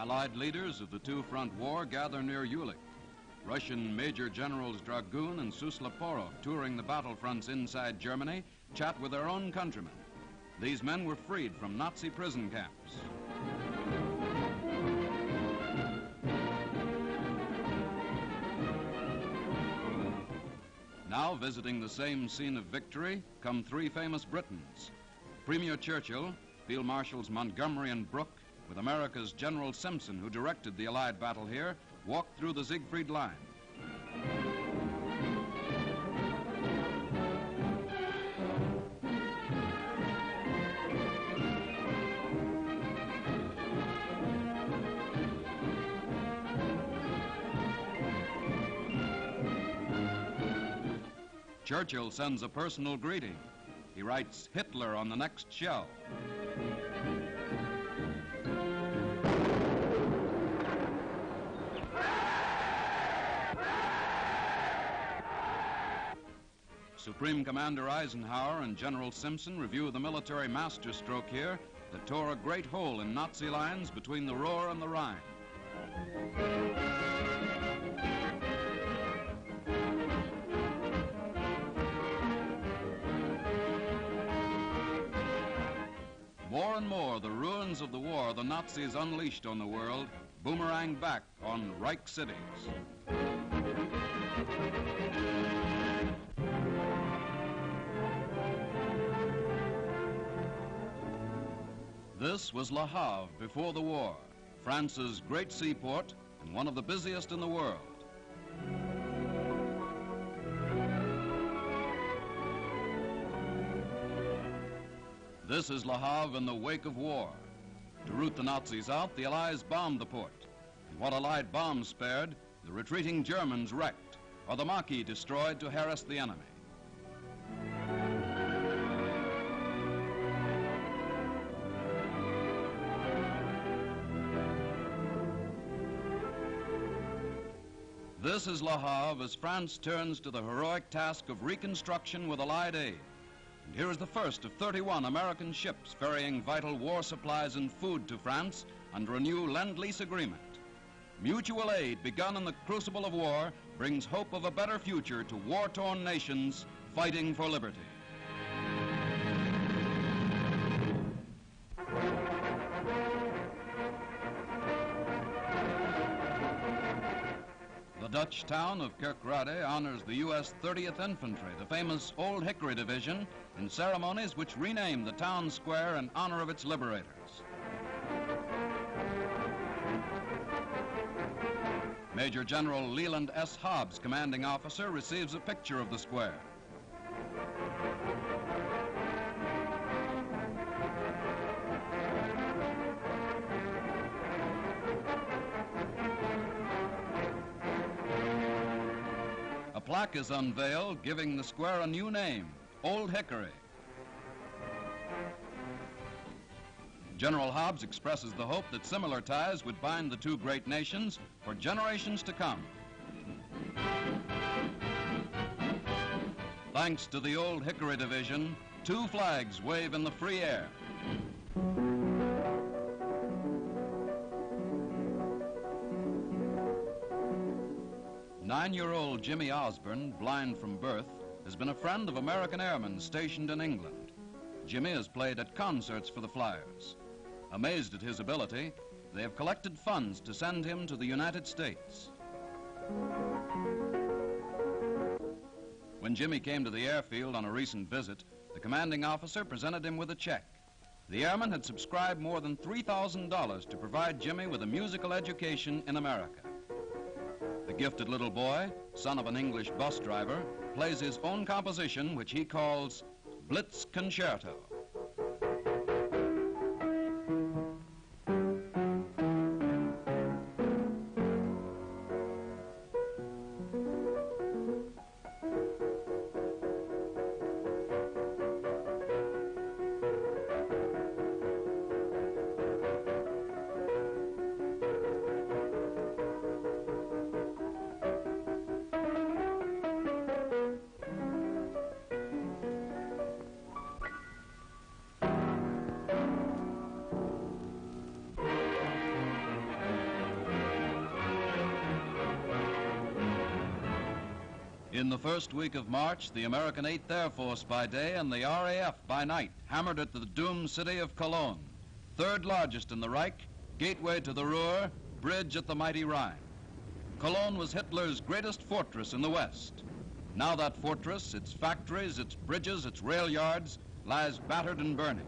Allied leaders of the two-front war gather near Jülich. Russian Major Generals Dragoon and Susloporo, touring the battlefronts inside Germany, chat with their own countrymen. These men were freed from Nazi prison camps. Now, visiting the same scene of victory, come three famous Britons. Premier Churchill, Field Marshals Montgomery and Brooke, with America's General Simpson, who directed the Allied battle here, walked through the Siegfried Line. Churchill sends a personal greeting. He writes Hitler on the next shell. Supreme Commander Eisenhower and General Simpson review the military masterstroke here that tore a great hole in Nazi lines between the Ruhr and the Rhine. More and more, the ruins of the war the Nazis unleashed on the world boomerang back on Reich cities. This was Le Havre before the war, France's great seaport and one of the busiest in the world. This is Le Havre in the wake of war. To root the Nazis out, the Allies bombed the port. And what Allied bombs spared, the retreating Germans wrecked, or the Maquis destroyed to harass the enemy. This is Le Havre as France turns to the heroic task of reconstruction with Allied aid. And here is the first of 31 American ships ferrying vital war supplies and food to France under a new Lend-Lease agreement. Mutual aid begun in the crucible of war brings hope of a better future to war-torn nations fighting for liberty. The Dutch town of Kerkrade honors the U.S. 30th Infantry, the famous Old Hickory Division, in ceremonies which rename the town square in honor of its liberators. Major General Leland S. Hobbs, commanding officer, receives a picture of the square. A plaque is unveiled, giving the square a new name, Old Hickory. General Hobbs expresses the hope that similar ties would bind the two great nations for generations to come. Thanks to the Old Hickory Division, two flags wave in the free air. Nine-year-old Jimmy Osborne, blind from birth, has been a friend of American airmen stationed in England. Jimmy has played at concerts for the Flyers. Amazed at his ability, they have collected funds to send him to the United States. When Jimmy came to the airfield on a recent visit, the commanding officer presented him with a check. The airman had subscribed more than $3,000 to provide Jimmy with a musical education in America. The gifted little boy, son of an English bus driver, plays his own composition, which he calls Blitz Concerto. In the first week of March, the American 8th Air Force by day and the RAF by night hammered at the doomed city of Cologne, third largest in the Reich, gateway to the Ruhr, bridge at the mighty Rhine. Cologne was Hitler's greatest fortress in the West. Now that fortress, its factories, its bridges, its rail yards, lies battered and burning.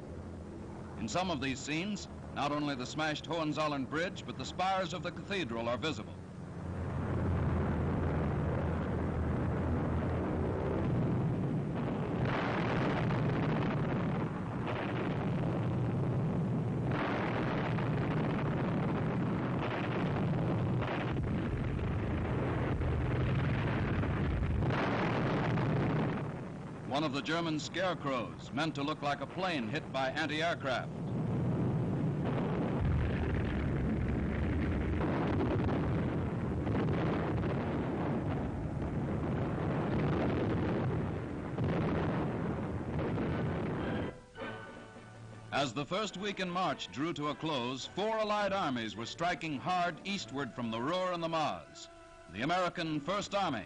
In some of these scenes, not only the smashed Hohenzollern Bridge, but the spires of the cathedral are visible. One of the German scarecrows, meant to look like a plane hit by anti-aircraft. As the first week in March drew to a close, 4 Allied armies were striking hard eastward from the Ruhr and the Maas. The American First Army.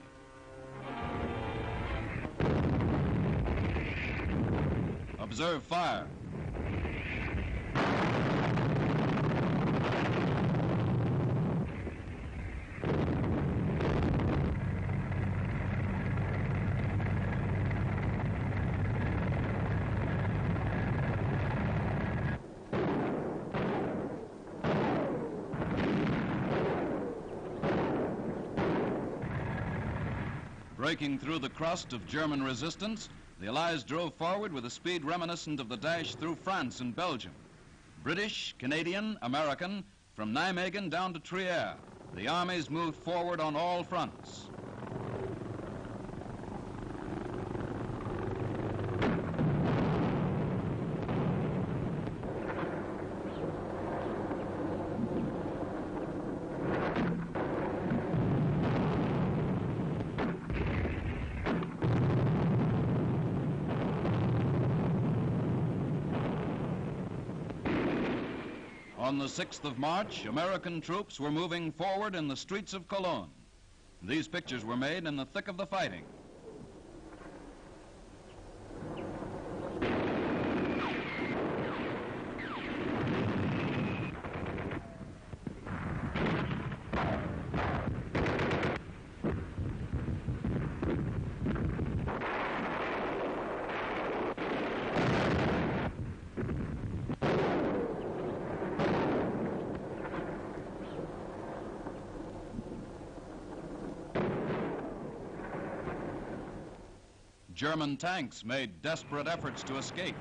Observe fire. Breaking through the crust of German resistance, the Allies drove forward with a speed reminiscent of the dash through France and Belgium. British, Canadian, American, from Nijmegen down to Trier, the armies moved forward on all fronts. On the 6th of March, American troops were moving forward in the streets of Cologne. These pictures were made in the thick of the fighting. German tanks made desperate efforts to escape.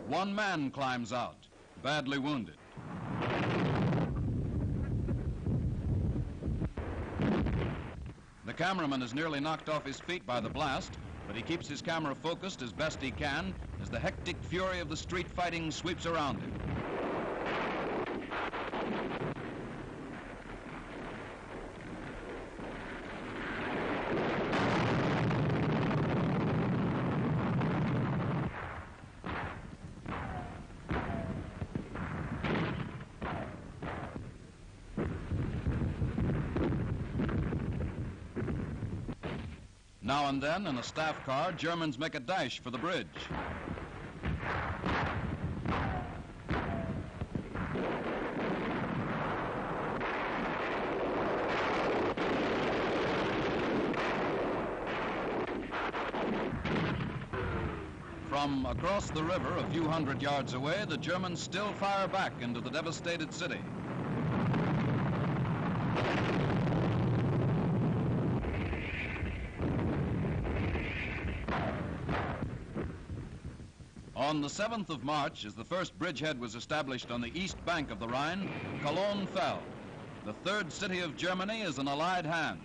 One man climbs out, badly wounded. The cameraman is nearly knocked off his feet by the blast, but he keeps his camera focused as best he can as the hectic fury of the street fighting sweeps around him. Now and then, in a staff car, Germans make a dash for the bridge. From across the river, a few hundred yards away, the Germans still fire back into the devastated city. On the 7th of March, as the first bridgehead was established on the east bank of the Rhine, Cologne fell. The third city of Germany is in Allied hands.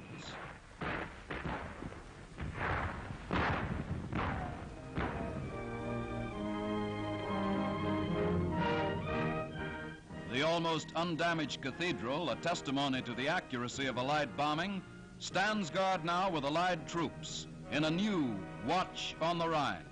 The almost undamaged cathedral, a testimony to the accuracy of Allied bombing, stands guard now with Allied troops in a new watch on the Rhine.